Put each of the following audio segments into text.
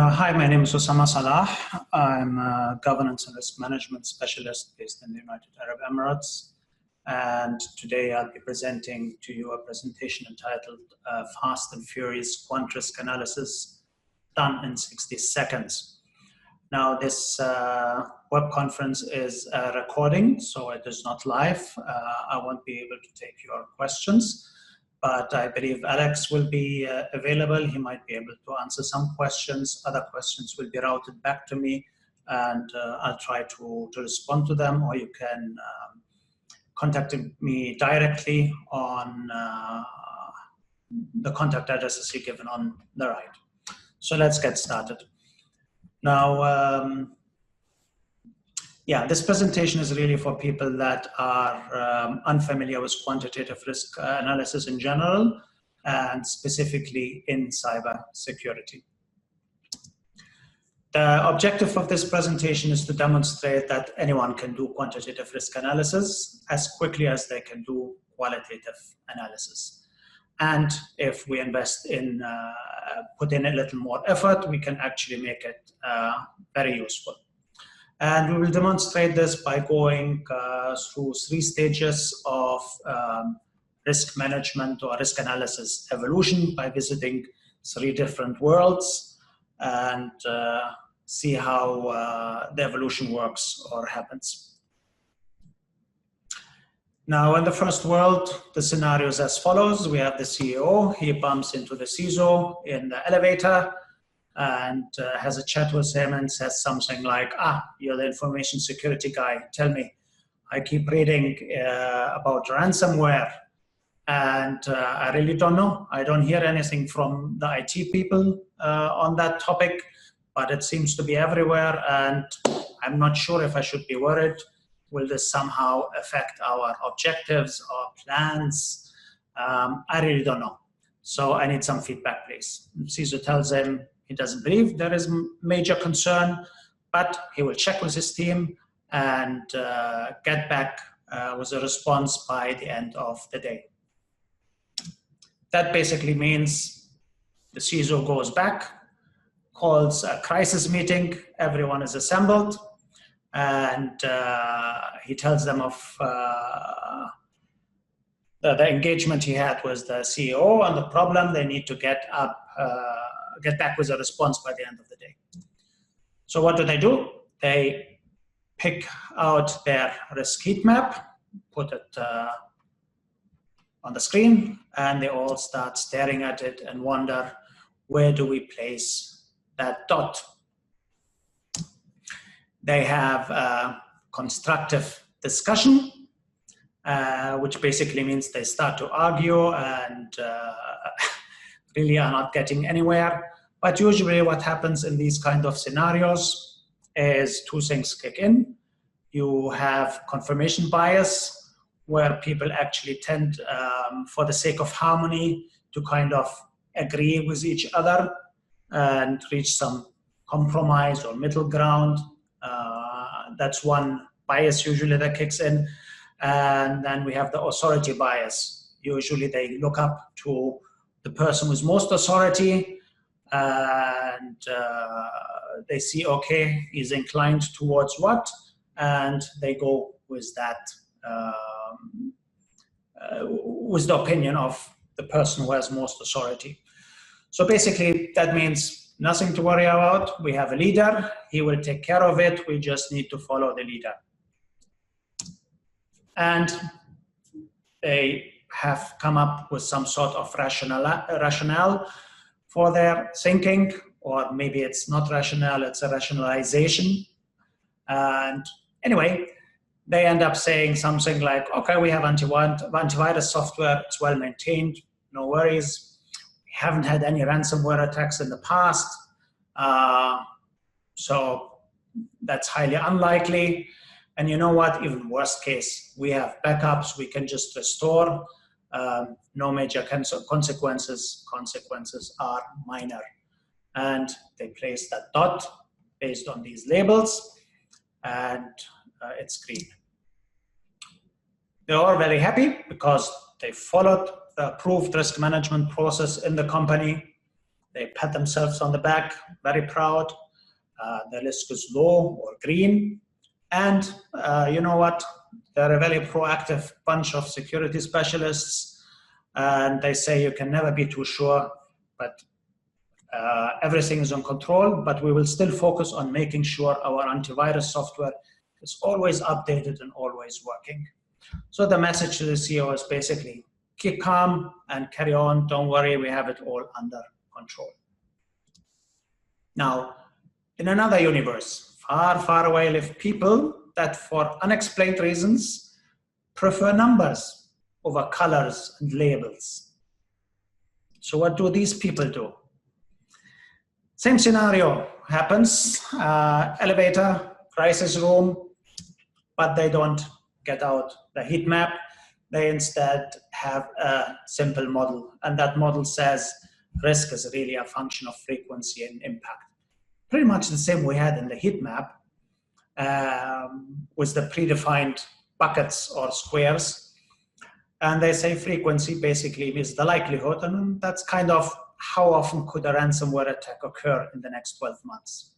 Hi, my name is Osama Salah. I'm a governance and risk management specialist based in the United Arab Emirates. And today I'll be presenting to you a presentation entitled Fast and Furious Quant Risk Analysis Done in 60 Seconds. Now, this web conference is a recording, so it is not live. I won't be able to take your questions, but I believe Alex will be available. He might be able to answer some questions. Other questions will be routed back to me, and I'll try to respond to them, or you can contact me directly on the contact addresses you're given on the right. So let's get started. Now, this presentation is really for people that are unfamiliar with quantitative risk analysis in general, and specifically in cyber security. The objective of this presentation is to demonstrate that anyone can do quantitative risk analysis as quickly as they can do qualitative analysis. And if we invest in, put in a little more effort, we can actually make it very useful. And we will demonstrate this by going through 3 stages of risk management or risk analysis evolution by visiting 3 different worlds and see how the evolution works or happens. Now, in the first world, the scenario is as follows. We have the CEO. He bumps into the CISO in the elevator and has a chat with him and says something like, you're the information security guy. Tell me, I keep reading about ransomware, and I really don't know. I don't hear anything from the IT people on that topic, but it seems to be everywhere, and I'm not sure if I should be worried. Will this somehow affect our objectives or plans? I really don't know. So I need some feedback, please. CISO tells him he doesn't believe there is major concern, but he will check with his team and get back with a response by the end of the day. That basically means the CISO goes back, calls a crisis meeting, everyone is assembled, and he tells them of the engagement he had with the CEO and the problem. They need to get back with a response by the end of the day. So what do? They pick out their risk heat map, put it on the screen, and they all start staring at it and wonder, where do we place that dot? They have a constructive discussion, which basically means they start to argue and really are not getting anywhere. But usually what happens in these kind of scenarios is 2 things kick in. You have confirmation bias, where people actually tend, for the sake of harmony, to kind of agree with each other and reach some compromise or middle ground. That's one bias usually that kicks in. And then we have the authority bias. Usually they look up to the person with most authority, and they see, okay, he's inclined towards what, and they go with that, with the opinion of the person who has most authority. So basically that means nothing to worry about. We have a leader. He will take care of it. We just need to follow the leader. And they have come up with some sort of rationale for their thinking, or maybe it's not rationale, it's a rationalization. And anyway, they end up saying something like, okay, we have antivirus software, it's well maintained, no worries. We haven't had any ransomware attacks in the past, so that's highly unlikely. And you know what, even worst case, we have backups, we can just restore, no major consequences, consequences are minor. And they place that dot based on these labels, and it's green. They're all very happy because they followed the approved risk management process in the company. they pat themselves on the back, very proud. The risk is low or green. And you know what? They're a very proactive bunch of security specialists. And they say you can never be too sure, but everything is on control, but we will still focus on making sure our antivirus software is always updated and always working. So the message to the CEO is basically, keep calm and carry on. Don't worry, we have it all under control. Now, in another universe, far, far away live people that for unexplained reasons prefer numbers over colors and labels. So what do these people do? Same scenario happens, elevator, crisis room, but they don't get out the heat map. They instead have a simple model, and that model says risk is really a function of frequency and impact. Pretty much the same we had in the heat map with the predefined buckets or squares. And they say frequency basically is the likelihood, and that's kind of how often could a ransomware attack occur in the next 12 months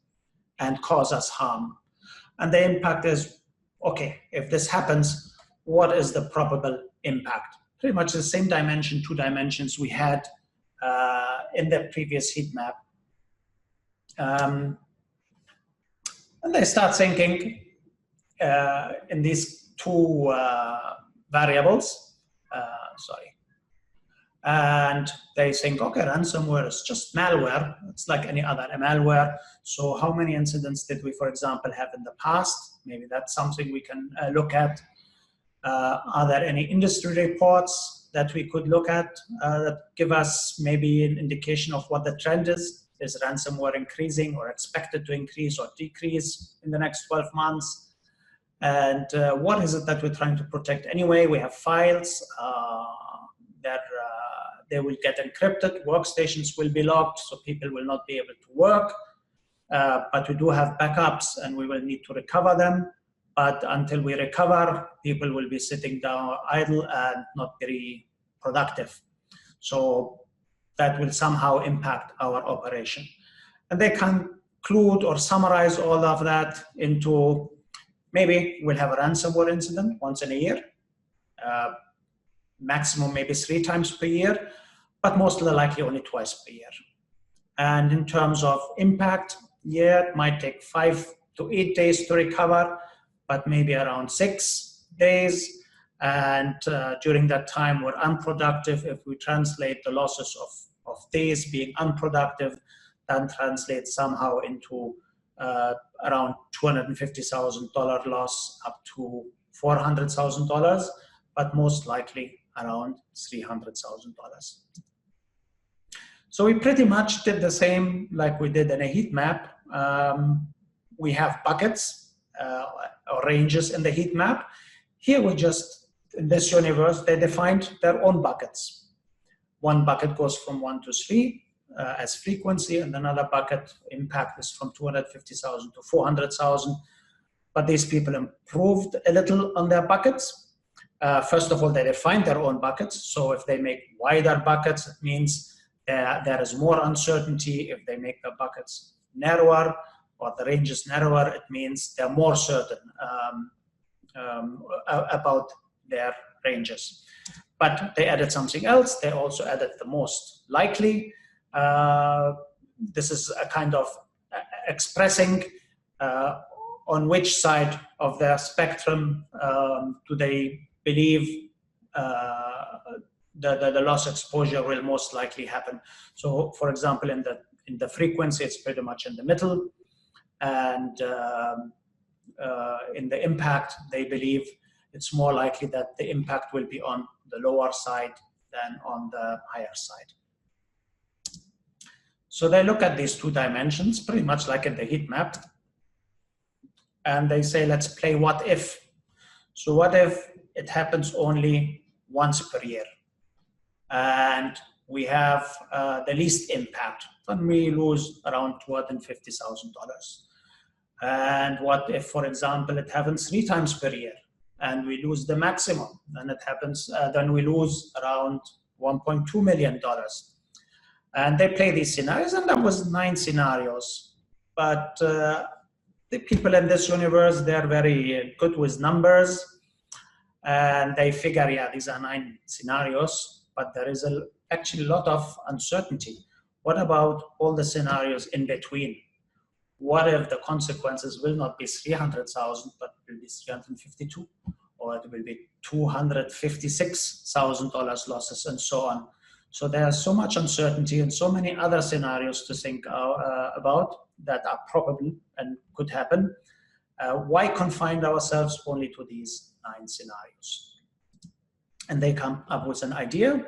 and cause us harm. And the impact is, okay, if this happens, what is the probable impact? Pretty much the same dimension, 2 dimensions we had in the previous heat map. And they start thinking in these 2 variables, and they think, okay, ransomware is just malware. It's like any other malware. So how many incidents did we, for example, have in the past? Maybe that's something we can look at. Are there any industry reports that we could look at that give us maybe an indication of what the trend is? Is ransomware increasing or expected to increase or decrease in the next 12 months? And what is it that we're trying to protect anyway? We have files that they will get encrypted, workstations will be locked, so people will not be able to work. But we do have backups and we will need to recover them. But until we recover, people will be sitting down idle and not very productive. So that will somehow impact our operation. And they conclude or summarize all of that into maybe we'll have a ransomware incident once in a year, maximum maybe 3 times per year, but most likely only twice per year. And in terms of impact, yeah, it might take 5 to 8 days to recover, but maybe around 6 days. And during that time, we're unproductive. If we translate the losses of days being unproductive, then translates somehow into around $250,000 loss up to $400,000, but most likely around $300,000. So we pretty much did the same like we did in a heat map. We have buckets or ranges in the heat map. Here we just, in this universe, they defined their own buckets. One bucket goes from 1 to 3 as frequency, and another bucket impact is from 250,000 to 400,000. But these people improved a little on their buckets. First of all, they defined their own buckets. So if they make wider buckets, it means there is more uncertainty. If they make the buckets narrower or the range is narrower, it means they're more certain about their ranges. But they added something else. They also added the most likely. This is a kind of expressing on which side of the spectrum do they believe the loss exposure will most likely happen. So, for example, in the frequency, it's pretty much in the middle, and in the impact, they believe it's more likely that the impact will be on the lower side than on the higher side. So they look at these 2 dimensions, pretty much like in the heat map, and they say, let's play what if. So what if it happens only once per year? And we have the least impact, then we lose around $250,000. And what if, for example, it happens 3 times per year and we lose the maximum? Then it happens, then we lose around $1.2 million. And they play these scenarios, and that was 9 scenarios. But the people in this universe, they're very good with numbers. And they figure, yeah, these are 9 scenarios, but there is actually a lot of uncertainty. What about all the scenarios in between? What if the consequences will not be 300,000, but will be 352, or it will be $256,000 losses, and so on. So there's so much uncertainty and so many other scenarios to think about that are probable and could happen. Why confine ourselves only to these 9 scenarios? And they come up with an idea.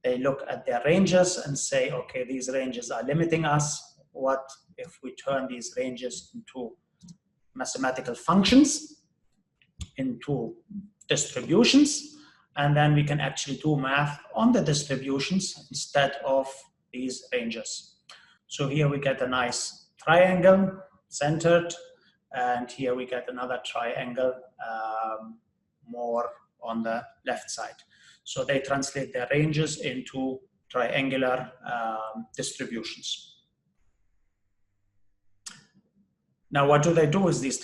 They look at their ranges and say, okay, these ranges are limiting us. What if we turn these ranges into mathematical functions, into distributions, and then we can actually do math on the distributions instead of these ranges. So here we get a nice triangle centered, and here we get another triangle more on the left side. So they translate their ranges into triangular distributions. Now, what do they do with these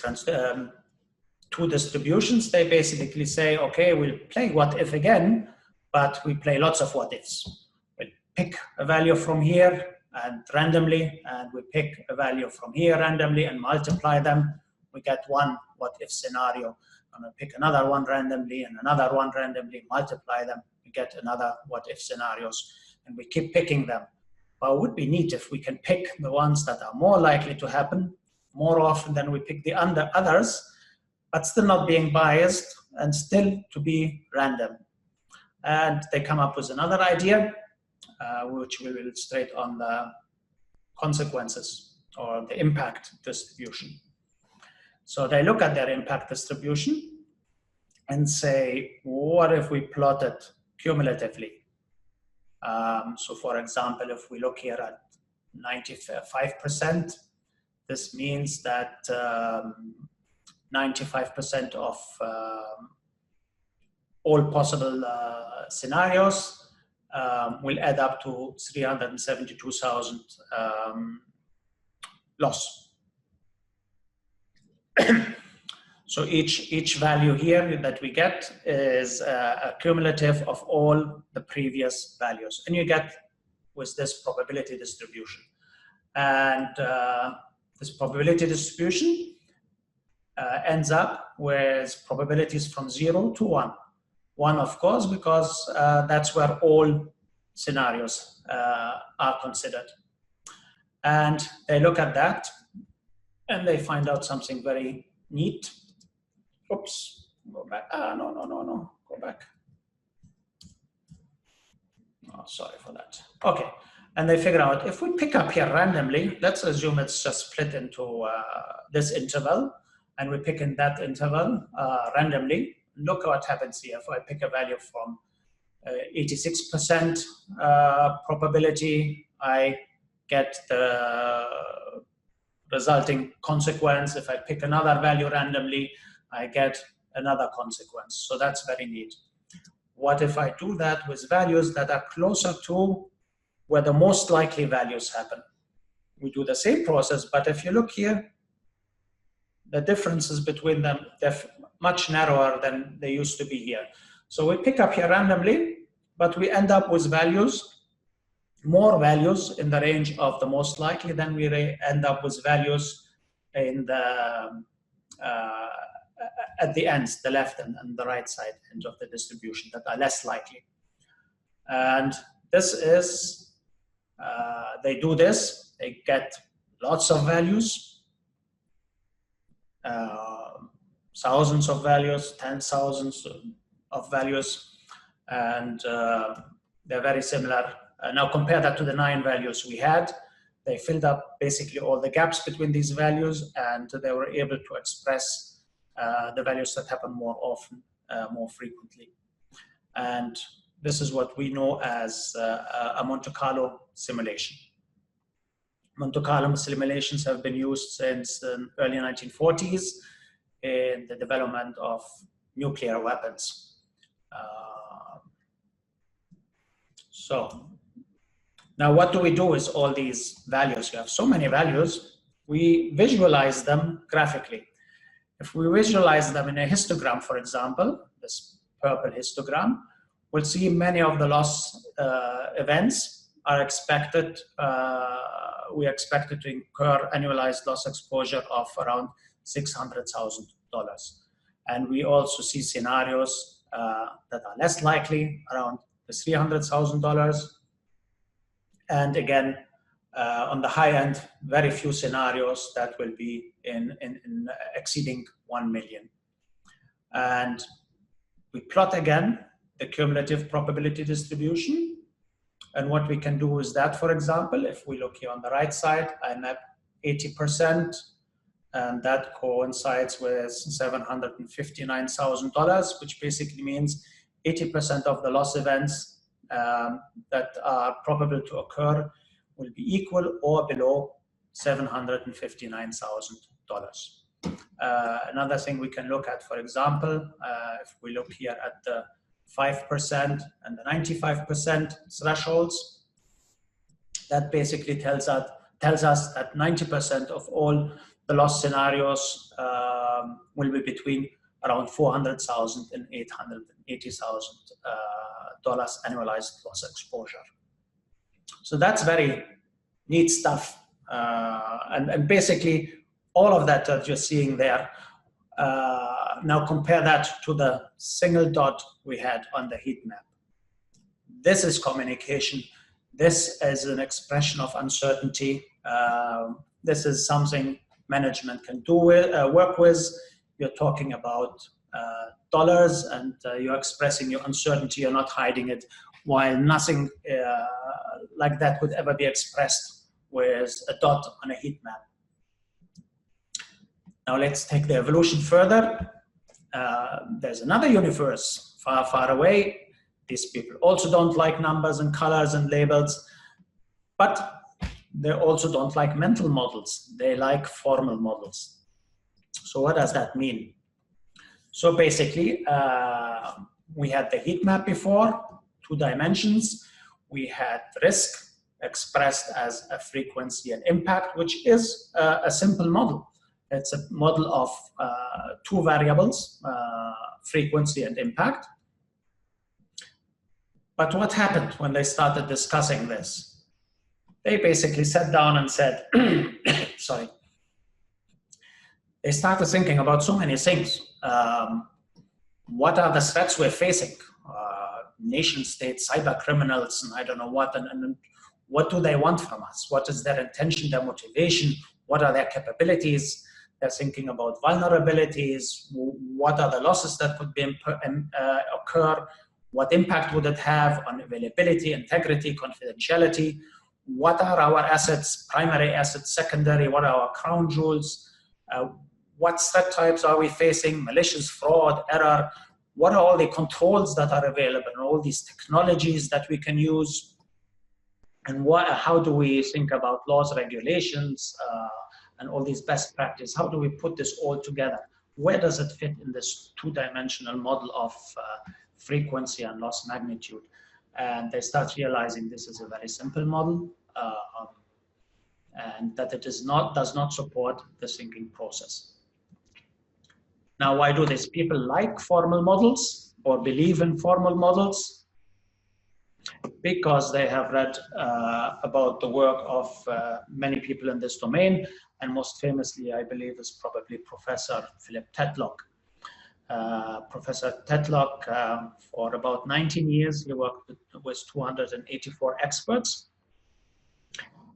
two distributions? They basically say, okay, we'll play what if again, but we play lots of what ifs. We'll pick a value from here and randomly, and we pick a value from here randomly and multiply them. We get one what if scenario. And we pick another one randomly and another one randomly, multiply them. We get another what if scenarios, and we keep picking them. But it would be neat if we can pick the ones that are more likely to happen more often than we pick the others, but still not being biased and still to be random. And they come up with another idea, which we will illustrate on the consequences or the impact distribution. So they look at their impact distribution and say, what if we plot it cumulatively? So for example, if we look here at 95%, this means that 95% of all possible scenarios will add up to 372,000 loss. So each value here that we get is a cumulative of all the previous values, and you get with this probability distribution. And this probability distribution ends up with probabilities from 0 to 1. 1, of course, because that's where all scenarios are considered. And they look at that and they find out something very neat. Oops, go back. No, go back. Oh, sorry for that. Okay. And they figure out if we pick up here randomly, let's assume it's just split into this interval, and we pick in that interval randomly. Look what happens here. If I pick a value from 86% probability, I get the resulting consequence. If I pick another value randomly, I get another consequence. So that's very neat. What if I do that with values that are closer to where the most likely values happen? We do the same process, but if you look here, the differences between them, they're much narrower than they used to be here. So we pick up here randomly, but we end up with values, more values in the range of the most likely than we end up with values in the at the ends, the left and the right side end of the distribution that are less likely. And this is, they do this, they get lots of values, thousands of values, 10,000s of values, and they're very similar. Now compare that to the 9 values we had. They filled up basically all the gaps between these values, and they were able to express the values that happen more often, more frequently. And this is what we know as a Monte-Carlo simulation. Monte-Carlo simulations have been used since the early 1940s in the development of nuclear weapons. So Now, what do we do with all these values? You have so many values. We visualize them graphically. If we visualize them in a histogram, for example, this purple histogram, we'll see many of the loss events are expected. We expected to incur annualized loss exposure of around $600,000. And we also see scenarios that are less likely, around the $300,000. And again, on the high end, very few scenarios that will be in exceeding 1 million. And we plot again the cumulative probability distribution. And what we can do is that, for example, if we look here on the right side, I map 80%, and that coincides with $759,000, which basically means 80% of the loss events that are probable to occur will be equal or below $759,000. Another thing we can look at, for example, if we look here at the 5% and the 95% thresholds, that basically tells us that 90% of all the loss scenarios will be between around $400,000 and $880,000 annualized loss exposure. So that's very neat stuff. And basically, all of that that you're seeing there, now compare that to the single dot we had on the heat map. This is communication. This is an expression of uncertainty. This is something management can do work with. You're talking about dollars, and you're expressing your uncertainty. You're not hiding it, while nothing like that could ever be expressed with a dot on a heat map. Now let's take the evolution further. There's another universe far, far away. These people also don't like numbers and colors and labels, but they also don't like mental models. They like formal models. So what does that mean? So basically, we had the heat map before, 2 dimensions. We had risk expressed as a frequency and impact, which is a simple model. It's a model of 2 variables, frequency and impact. But what happened when they started discussing this? They basically sat down and said, sorry. They started thinking about so many things. What are the threats we're facing? Nation states, cyber criminals, and I don't know what, and what do they want from us? What is their intention, their motivation? What are their capabilities? They're thinking about vulnerabilities. What are the losses that could be occur? What impact would it have on availability, integrity, confidentiality? What are our assets, primary assets, secondary? What are our crown jewels? What threat types are we facing? Malicious, fraud, error? What are all the controls that are available, and all these technologies that we can use? And how do we think about laws, regulations, and all these best practices? How do we put this all together? Where does it fit in this 2-dimensional model of frequency and loss magnitude? And they start realizing this is a very simple model, and that it does not support the thinking process. Now, why do these people like formal models or believe in formal models? Because they have read about the work of many people in this domain, and most famously, I believe, is probably Professor Philip Tetlock. Professor Tetlock, for about 19 years, he worked with 284 experts,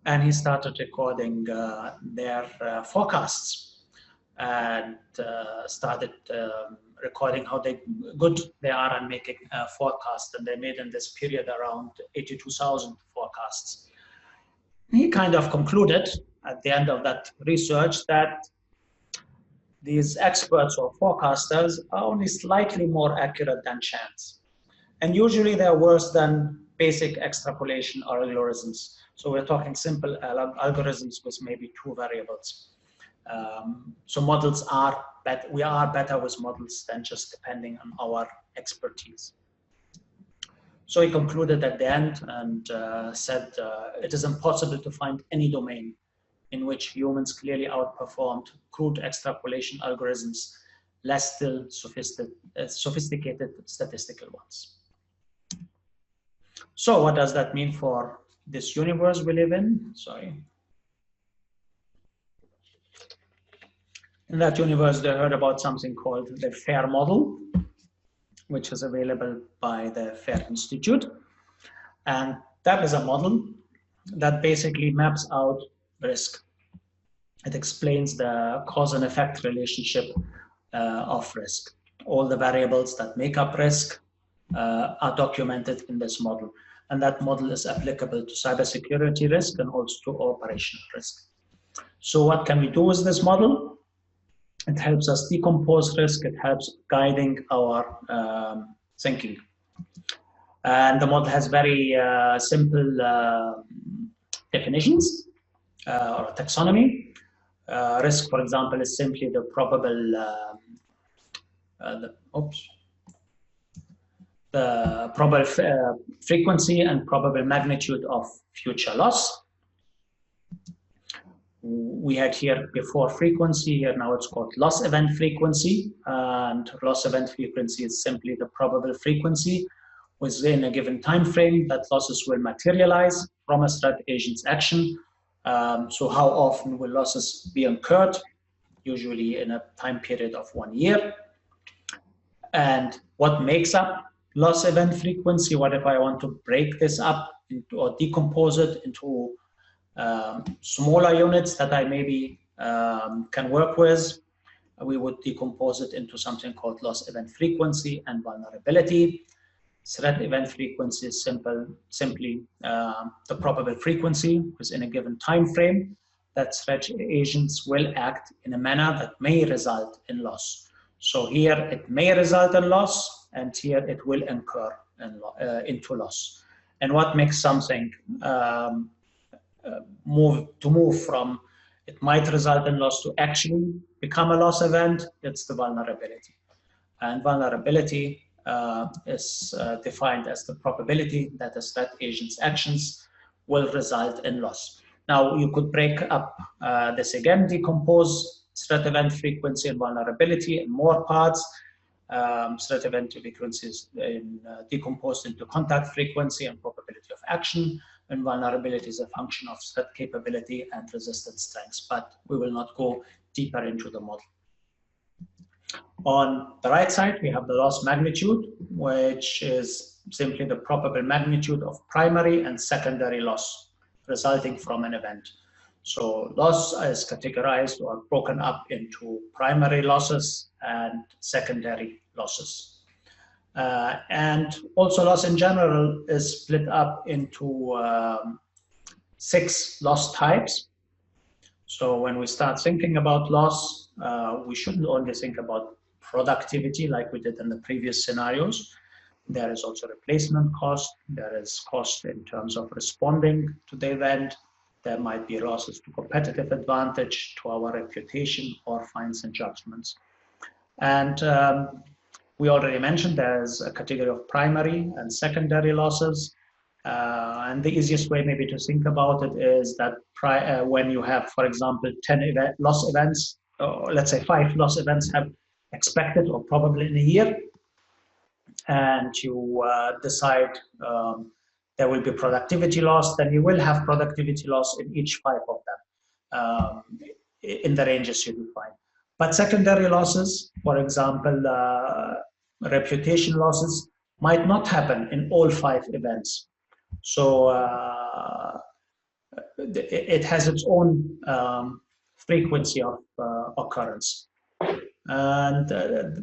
and he started recording their forecasts, and started recording how good they are at making forecasts, and they made in this period around 82,000 forecasts. He kind of concluded at the end of that research that these experts or forecasters are only slightly more accurate than chance. And usually they're worse than basic extrapolation or algorithms. So we're talking simple algorithms with maybe 2 variables. So models are better. We are better with models than just depending on our expertise. So he concluded at the end and said it is impossible to find any domain in which humans clearly outperformed crude extrapolation algorithms, less still sophisticated statistical ones. So what does that mean for this universe we live in? Sorry. In that universe, they heard about something called the FAIR model, which is available by the FAIR Institute. And that is a model that basically maps out risk. It explains the cause and effect relationship of risk. All the variables that make up risk are documented in this model. And that model is applicable to cybersecurity risk and also to operational risk. So what can we do with this model? It helps us decompose risk. It helps guiding our thinking. And the model has very simple definitions or taxonomy. Risk, for example, is simply the probable the probable frequency and probable magnitude of future loss. We had here before frequency, here now it's called loss event frequency. And loss event frequency is simply the probable frequency within a given time frame that losses will materialize from a threat agent's action. So how often will losses be incurred? Usually in a time period of 1 year. And what makes up loss event frequency? What if I want to break this up into, or decompose it into smaller units that I maybe can work with? We would decompose it into something called loss event frequency and vulnerability. Threat event frequency is simply the probable frequency within a given time frame that threat agents will act in a manner that may result in loss. So here it may result in loss, and here it will incur into loss. And what makes something move from it might result in loss to actually become a loss event? It's the vulnerability. And vulnerability is defined as the probability that a threat agent's actions will result in loss. Now, you could break up this again, decompose threat event frequency and vulnerability in more parts. Threat event frequency is decomposed into contact frequency and probability of action, and vulnerability is a function of threat capability and resistance strengths, but we will not go deeper into the model. On the right side, we have the loss magnitude, which is simply the probable magnitude of primary and secondary loss resulting from an event. So loss is categorized or broken up into primary losses and secondary losses. And also loss in general is split up into 6 loss types. So when we start thinking about loss, we shouldn't only think about productivity like we did in the previous scenarios. There is also replacement cost. There is cost in terms of responding to the event. There might be losses to competitive advantage, to our reputation, or fines and judgments. And we already mentioned there's a category of primary and secondary losses. And the easiest way maybe to think about it is that when you have, for example, 10 loss events, or let's say 5 loss events have expected or probably in a year, and you decide there will be productivity loss, then you will have productivity loss in each 5 of them in the ranges you define. But secondary losses, for example, reputation losses, might not happen in all 5 events. So it has its own frequency of occurrence. And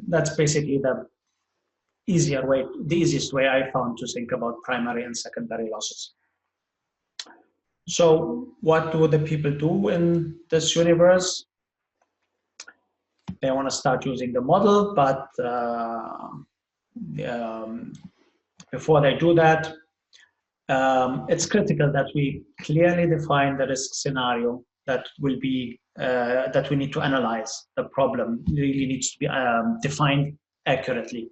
that's basically the easiest way I found to think about primary and secondary losses. So what do the people do in this universe? They want to start using the model, but before they do that, it's critical that we clearly define the risk scenario that will be that we need to analyze. The problem really needs to be defined accurately.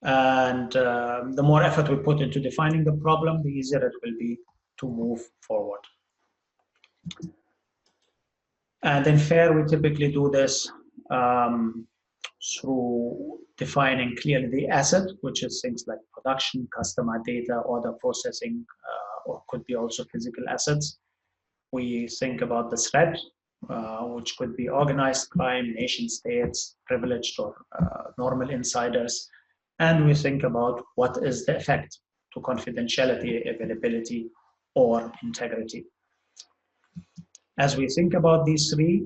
And the more effort we put into defining the problem, the easier it will be to move forward. And in FAIR, we typically do this through defining clearly the asset, which is things like production, customer data, order processing, or could be also physical assets. We think about the threat, which could be organized crime, nation states, privileged or normal insiders. And we think about what is the effect to confidentiality, availability, or integrity. As we think about these three,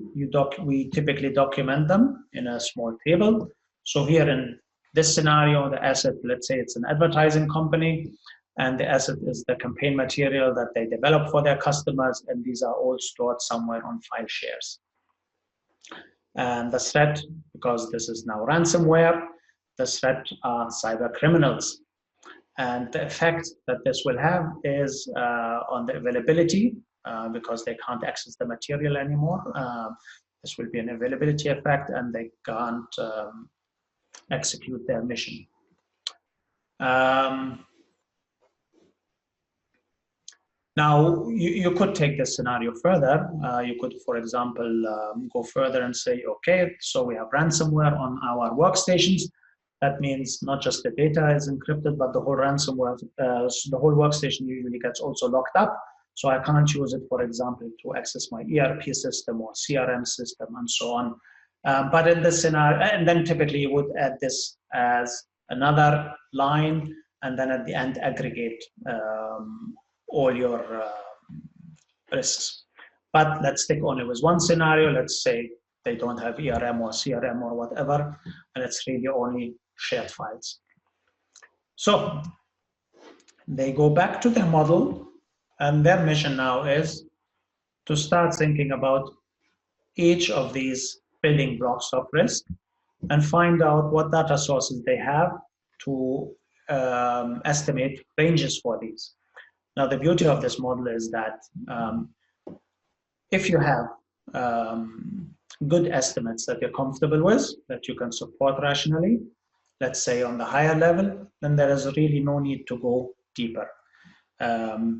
we typically document them in a small table. So here in this scenario, the asset, let's say it's an advertising company, and the asset is the campaign material that they develop for their customers, and these are all stored somewhere on file shares. And the threat, because this is now ransomware, the threat are cyber criminals. And the effect that this will have is on the availability, because they can't access the material anymore. This will be an availability effect, and they can't execute their mission. Now, you could take this scenario further. You could, for example, go further and say, okay, so we have ransomware on our workstations. That means not just the data is encrypted, but the whole ransomware, the whole workstation usually gets also locked up. So I can't use it, for example, to access my ERP system or CRM system and so on. But in this scenario, and then typically you would add this as another line, and then at the end aggregate all your risks. But let's stick only with one scenario. Let's say they don't have ERM or CRM or whatever, and it's really only shared files. So they go back to their model, and their mission now is to start thinking about each of these building blocks of risk and find out what data sources they have to estimate ranges for these. Now, the beauty of this model is that if you have good estimates that you're comfortable with, that you can support rationally, let's say on the higher level, then there is really no need to go deeper.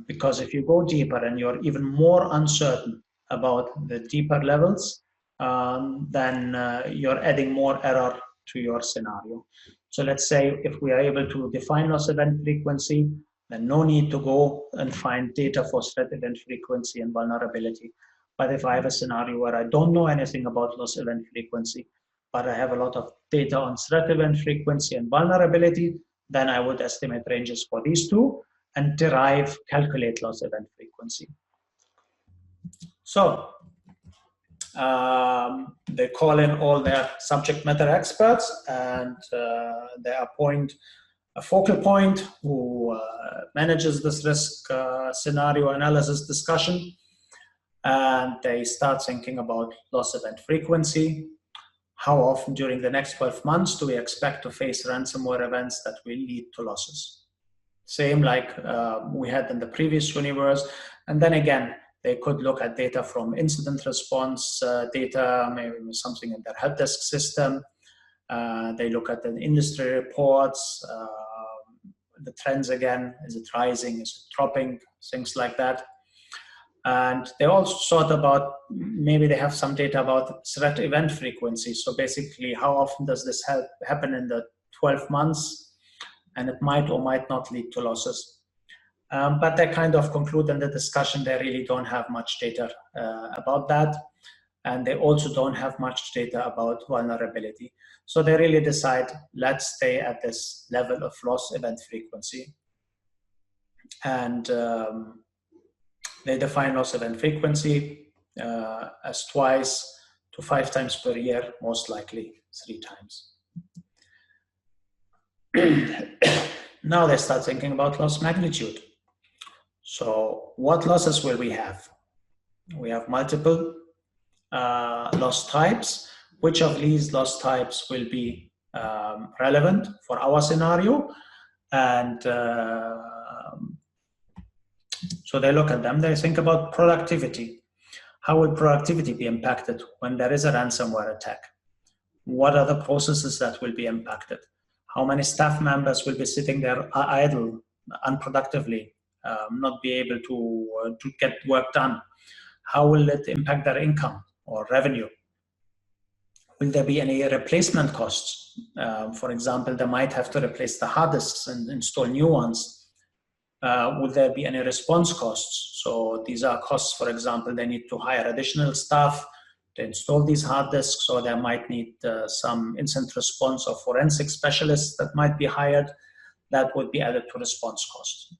Because if you go deeper and you're even more uncertain about the deeper levels, then you're adding more error to your scenario. So let's say if we are able to define loss event frequency, then no need to go and find data for threat event frequency and vulnerability. But if I have a scenario where I don't know anything about loss event frequency, but I have a lot of data on threat event frequency and vulnerability, then I would estimate ranges for these two and calculate loss event frequency. So they call in all their subject matter experts, and they appoint a focal point who manages this risk scenario analysis discussion, and they start thinking about loss event frequency. How often during the next 12 months do we expect to face ransomware events that will lead to losses? Same like we had in the previous universe. And then again, they could look at data from incident response data, maybe something in their help desk system. They look at the industry reports, the trends again, is it rising, is it dropping, things like that. And they also thought about, maybe they have some data about threat event frequency. So basically, how often does this happen in the 12 months? And it might or might not lead to losses. But they kind of conclude in the discussion, they really don't have much data about that. And they also don't have much data about vulnerability. So they really decide, let's stay at this level of loss event frequency. And they define loss event frequency as 2 to 5 times per year, most likely 3 times. Now they start thinking about loss magnitude. So what losses will we have? We have multiple loss types. Which of these loss types will be relevant for our scenario? And so they look at them, they think about productivity. How will productivity be impacted when there is a ransomware attack? What are the processes that will be impacted? How many staff members will be sitting there idle, unproductively, not be able to get work done? How will it impact their income or revenue? Will there be any replacement costs? For example, they might have to replace the hard disks and install new ones. Will there be any response costs? So these are costs, for example, they need to hire additional staff to install these hard disks, or they might need some instant response or forensic specialists that might be hired. That would be added to response cost.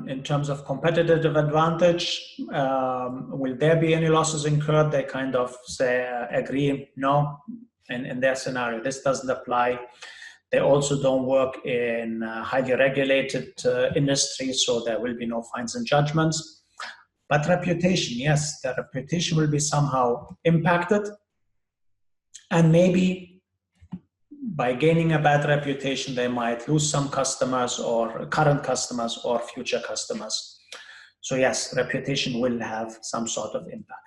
In terms of competitive advantage, will there be any losses incurred? They kind of say, agree, no, in their scenario, this doesn't apply. They also don't work in highly regulated industries, so there will be no fines and judgments. But reputation, yes, their reputation will be somehow impacted. And maybe by gaining a bad reputation, they might lose some customers or current customers or future customers. So yes, reputation will have some sort of impact.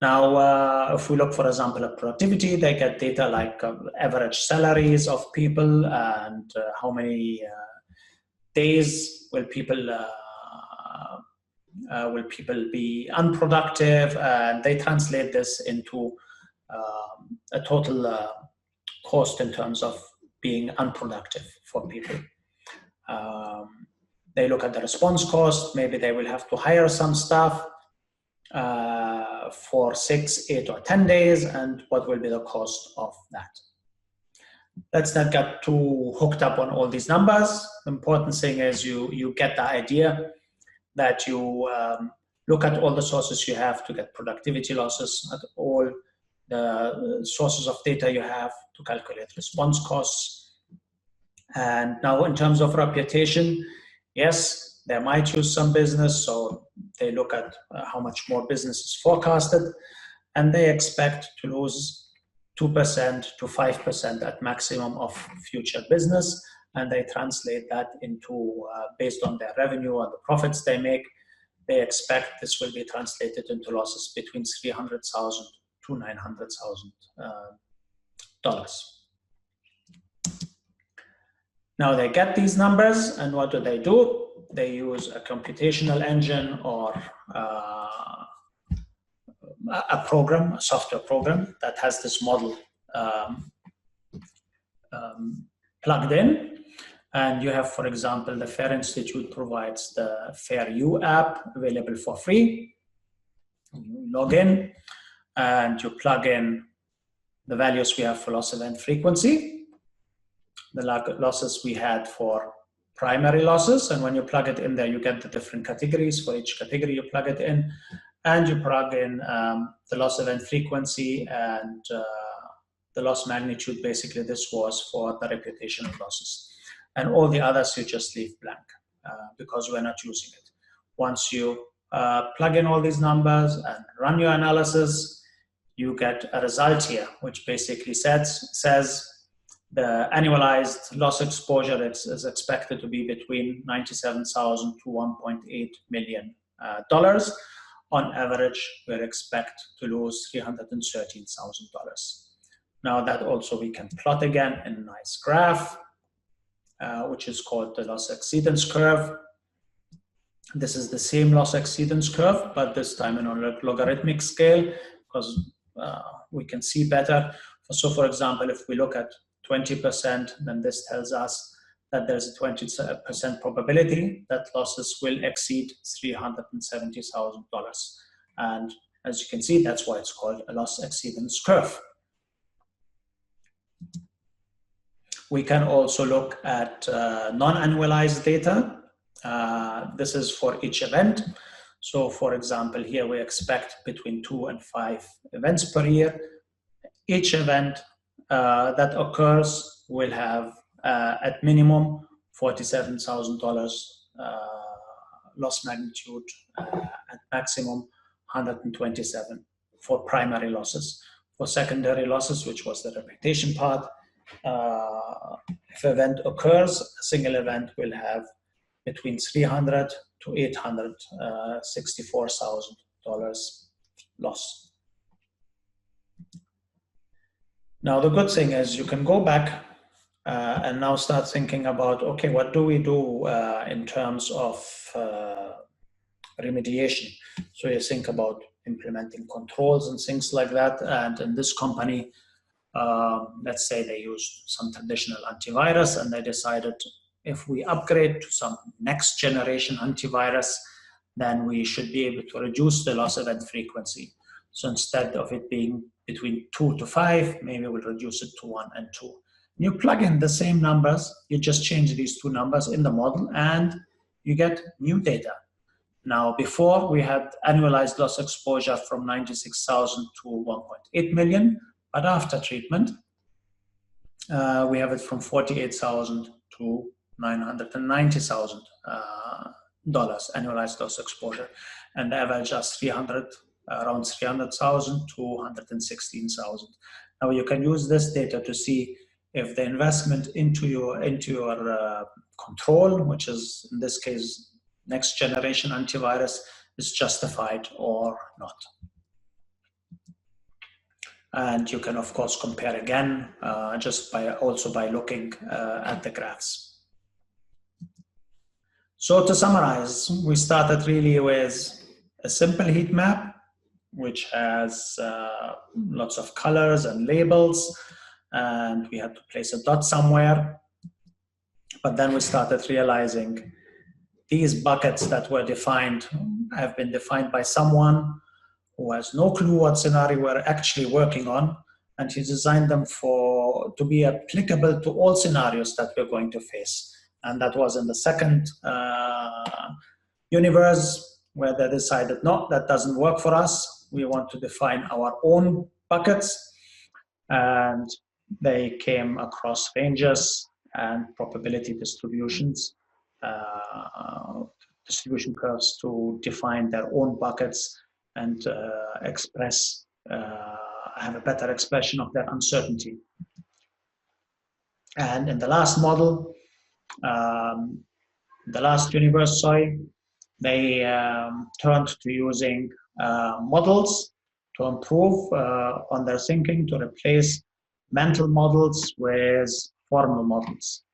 Now, if we look, for example, at productivity, they get data like average salaries of people and how many days will people be unproductive, and they translate this into a total cost in terms of being unproductive for people. They look at the response cost. Maybe they will have to hire some staff for 6, 8, or 10 days, and what will be the cost of that. Let's not get too hooked up on all these numbers. The important thing is you get the idea that you look at all the sources you have to get productivity losses, at all the sources of data you have to calculate response costs. And now in terms of reputation, yes, they might use some business, so they look at how much more business is forecasted, and they expect to lose 2% to 5% at maximum of future business, and they translate that into, based on their revenue and the profits they make, they expect this will be translated into losses between $300,000 to $900,000. Now they get these numbers, and what do? They use a computational engine or a program, a software program that has this model plugged in. And you have, for example, the FAIR Institute provides the FAIR-U app available for free. You log in and you plug in the values we have for loss event frequency, the losses we had for primary losses, and when you plug it in there, you get the different categories. For each category, you plug it in, and you plug in the loss event frequency and the loss magnitude. Basically, this was for the reputational losses. And all the others you just leave blank because we're not using it. Once you plug in all these numbers and run your analysis, you get a result here, which basically says the annualized loss exposure is expected to be between $97,000 to $1.8 million. On average, we expect to lose $313,000. Now that also we can plot again in a nice graph, which is called the loss exceedance curve. This is the same loss exceedance curve, but this time in a logarithmic scale, because we can see better. So for example, if we look at 20%, then this tells us that there's a 20% probability that losses will exceed $370,000. And as you can see, that's why it's called a loss exceedance curve. We can also look at non-annualized data. This is for each event. So for example, here we expect between 2 and 5 events per year. Each event that occurs will have at minimum $47,000 loss magnitude, at maximum 127 for primary losses. For secondary losses, which was the reputation part, if an event occurs, a single event will have between $300,000 to $864,000 loss. Now, the good thing is you can go back and now start thinking about, okay, what do we do in terms of remediation? So you think about implementing controls and things like that. And in this company, let's say they used some traditional antivirus and they decided if we upgrade to some next generation antivirus, then we should be able to reduce the loss event frequency. So instead of it being between 2 to 5, maybe we'll reduce it to 1 and 2. You plug in the same numbers, you just change these two numbers in the model and you get new data. Now, before we had annualized loss exposure from 96,000 to 1.8 million, but after treatment, we have it from 48,000 to $990,000 annualized loss exposure, and the average is around 300,000 to 116,000. Now you can use this data to see if the investment into your control, which is in this case next generation antivirus, is justified or not. And you can, of course, compare again just by looking at the graphs. So to summarize, we started really with a simple heat map, which has lots of colors and labels, and we had to place a dot somewhere. But then we started realizing these buckets that were defined have been defined by someone who has no clue what scenario we're actually working on, and he designed them to be applicable to all scenarios that we're going to face. And that was in the second universe, where they decided, no, that doesn't work for us. We want to define our own buckets. And they came across ranges and probability distributions, distribution curves to define their own buckets and have a better expression of their uncertainty. And in the last model, the last universe, they turned to using models to improve on their thinking, to replace mental models with formal models.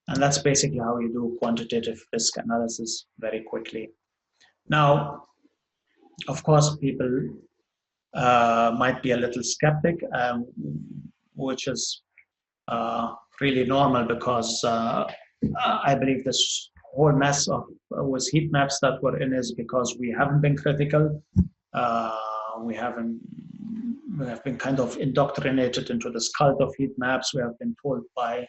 And that's basically how you do quantitative risk analysis very quickly. Now, of course, people might be a little skeptic, which is really normal, because I believe this whole mess with heat maps that we're in is because we haven't been critical. We have been kind of indoctrinated into this cult of heat maps. We have been told by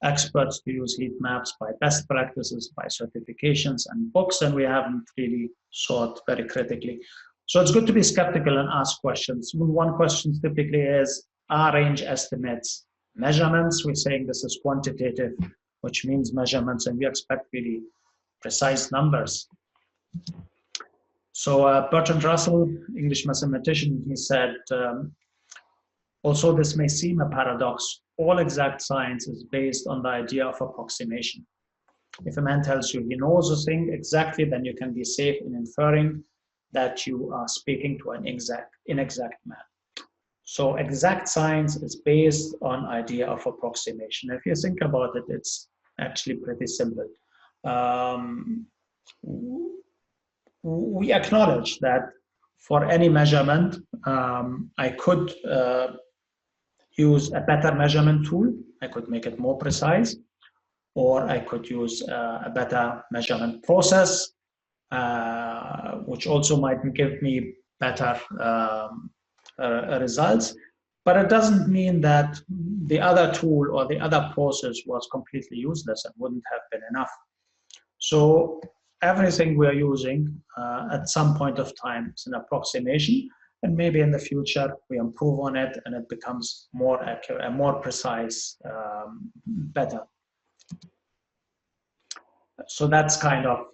experts to use heat maps, by best practices, by certifications and books, and we haven't really thought very critically. So it's good to be skeptical and ask questions. One question typically is, are range estimates measurements? We're saying this is quantitative, which means measurements, and we expect really precise numbers. So Bertrand Russell, English mathematician, he said, also this may seem a paradox, all exact science is based on the idea of approximation. If a man tells you he knows a thing exactly, then you can be safe in inferring that you are speaking to an inexact man. So exact science is based on idea of approximation. If you think about it, it's actually pretty simple. We acknowledge that for any measurement, I could use a better measurement tool. I could make it more precise, or I could use a better measurement process, which also might give me better results. But it doesn't mean that the other tool or the other process was completely useless and wouldn't have been enough. So everything we are using at some point of time is an approximation, and maybe in the future we improve on it and it becomes more accurate and more precise, better. So that's kind of,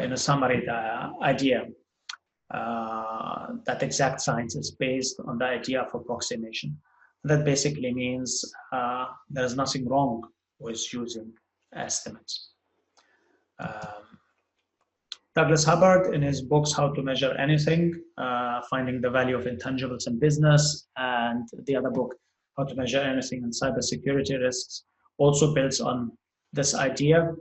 in a summary, the idea that exact science is based on the idea of approximation. That basically means there's nothing wrong with using estimates. Douglas Hubbard, in his books, How to Measure Anything, Finding the Value of Intangibles in Business, and the other book, How to Measure Anything in Cybersecurity Risks, also builds on this idea.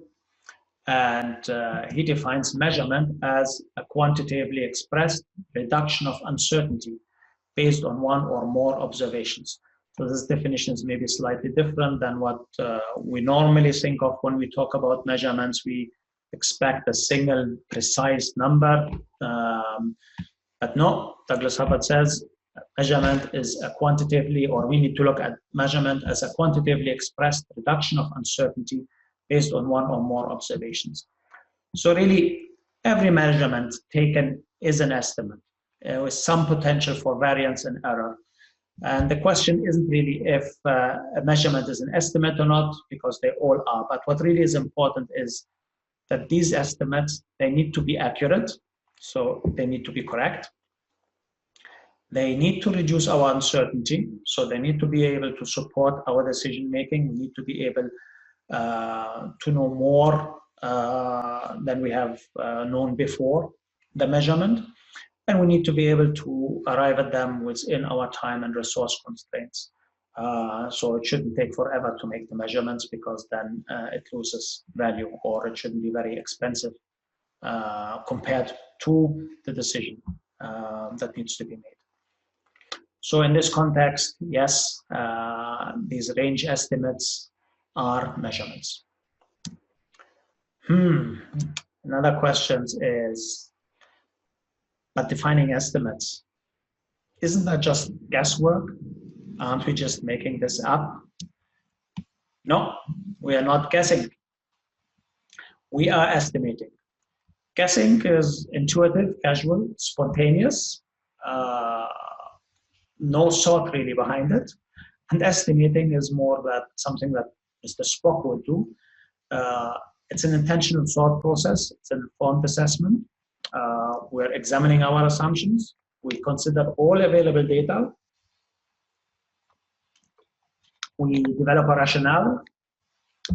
And he defines measurement as a quantitatively expressed reduction of uncertainty based on one or more observations. So this definition is maybe slightly different than what we normally think of when we talk about measurements. We expect a single precise number, but no, Douglas Hubbard says measurement is a quantitatively, or we need to look at measurement as a quantitatively expressed reduction of uncertainty based on one or more observations. So really, every measurement taken is an estimate with some potential for variance and error. And the question isn't really if a measurement is an estimate or not, because they all are. But what really is important is that these estimates, they need to be accurate. So they need to be correct. They need to reduce our uncertainty. So they need to be able to support our decision making. We need to be able to know more than we have known before the measurement. And we need to be able to arrive at them within our time and resource constraints. So it shouldn't take forever to make the measurements, because then it loses value, or it shouldn't be very expensive compared to the decision that needs to be made. So in this context, yes, these range estimates are measurements. Another question is, but defining estimates, isn't that just guesswork? Aren't we just making this up? No, we are not guessing. We are estimating. Guessing is intuitive, casual, spontaneous, no thought really behind it. And estimating is more that something that Mr. Spock would do. It's an intentional thought process. It's an informed assessment. We're examining our assumptions. We consider all available data. We develop a rationale,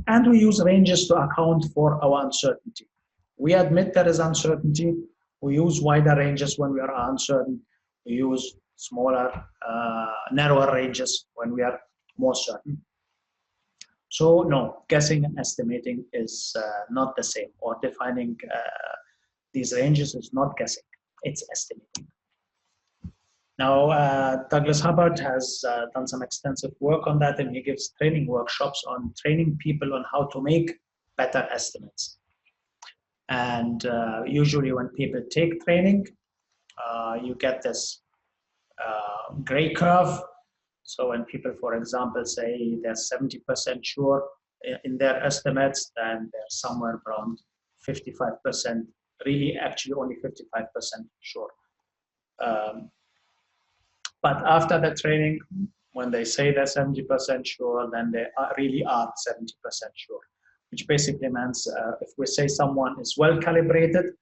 and we use ranges to account for our uncertainty. We admit there is uncertainty. We use wider ranges when we are uncertain. We use smaller, narrower ranges when we are more certain. So no, guessing and estimating is not the same, or defining these ranges is not guessing, it's estimating. Now, Douglas Hubbard has done some extensive work on that, and he gives training workshops on training people on how to make better estimates. And usually when people take training, you get this gray curve. So when people, for example, say they're 70% sure in their estimates, then they're somewhere around 55%, really actually only 55% sure. But after the training, when they say they're 70% sure, then they really are 70% sure, which basically means if we say someone is well calibrated,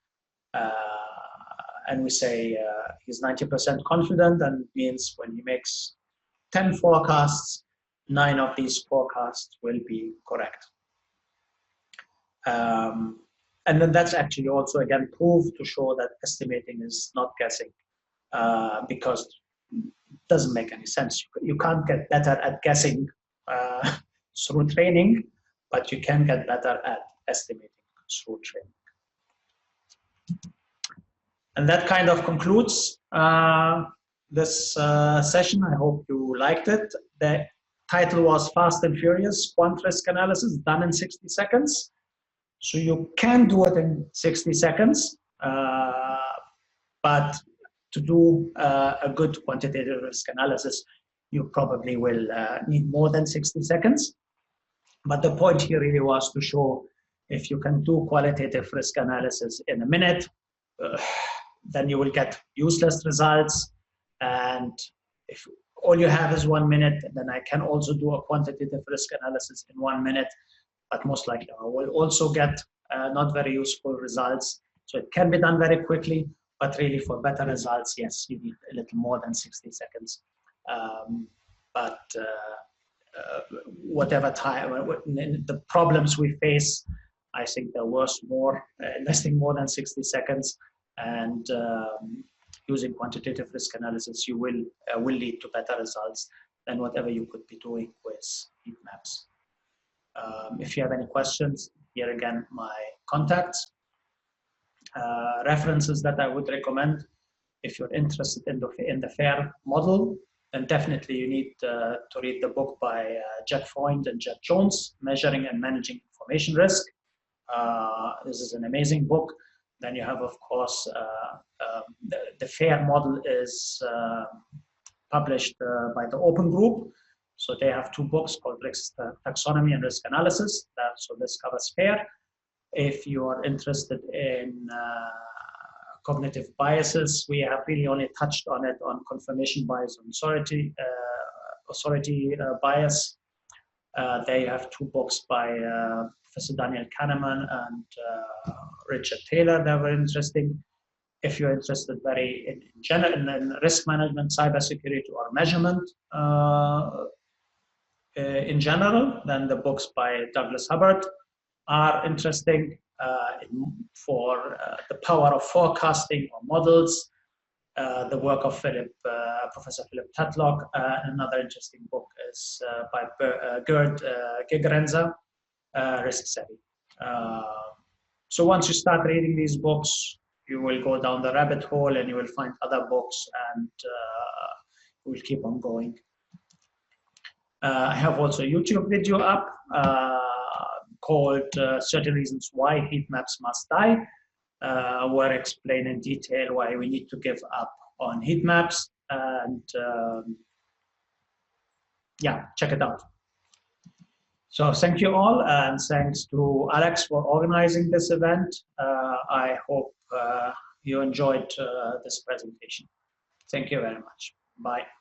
and we say he's 90% confident, then it means when he makes 10 forecasts, 9 of these forecasts will be correct. And then that's actually also, again, proved to show that estimating is not guessing, because it doesn't make any sense. You can't get better at guessing through training, but you can get better at estimating through training. And that kind of concludes this session. I hope you liked it. The title was Fast and Furious, Quant Risk Analysis done in 60 seconds. So you can do it in 60 seconds, but to do a good quantitative risk analysis, you probably will need more than 60 seconds. But the point here really was to show if you can do qualitative risk analysis in a minute, then you will get useless results. And if all you have is 1 minute, then I can also do a quantitative risk analysis in 1 minute, but most likely I will also get not very useful results. So it can be done very quickly, but really for better results, yes, you need a little more than 60 seconds. Whatever time, the problems we face I think they're worth more, investing more than 60 seconds and using quantitative risk analysis, you will lead to better results than whatever you could be doing with heat maps. If you have any questions, here again, my contacts. References that I would recommend if you're interested in the FAIR model, then definitely you need to read the book by Jack Freund and Jack Jones, Measuring and Managing Information Risk. This is an amazing book. Then you have, of course, the FAIR model is published by the Open Group. So they have 2 books called Risk Taxonomy and Risk Analysis. So this covers FAIR. If you are interested in cognitive biases, we have really only touched on it on confirmation bias and authority bias. They have 2 books by Professor Daniel Kahneman and Richard Taylor that were interesting. If you're interested in general in risk management, cybersecurity, or measurement in general, then the books by Douglas Hubbard are interesting for the power of forecasting or models. The work of Professor Philip Tetlock. Another interesting book is by Gerd Gigerenzer, Risk Savvy. So once you start reading these books, you will go down the rabbit hole and you will find other books, and you will keep on going. I have also a YouTube video up called 30 Reasons Why Heat Maps Must Die, where I explain in detail why we need to give up on heat maps. And yeah, check it out. So thank you all, and thanks to Alex for organizing this event. I hope you enjoyed this presentation. Thank you very much. Bye.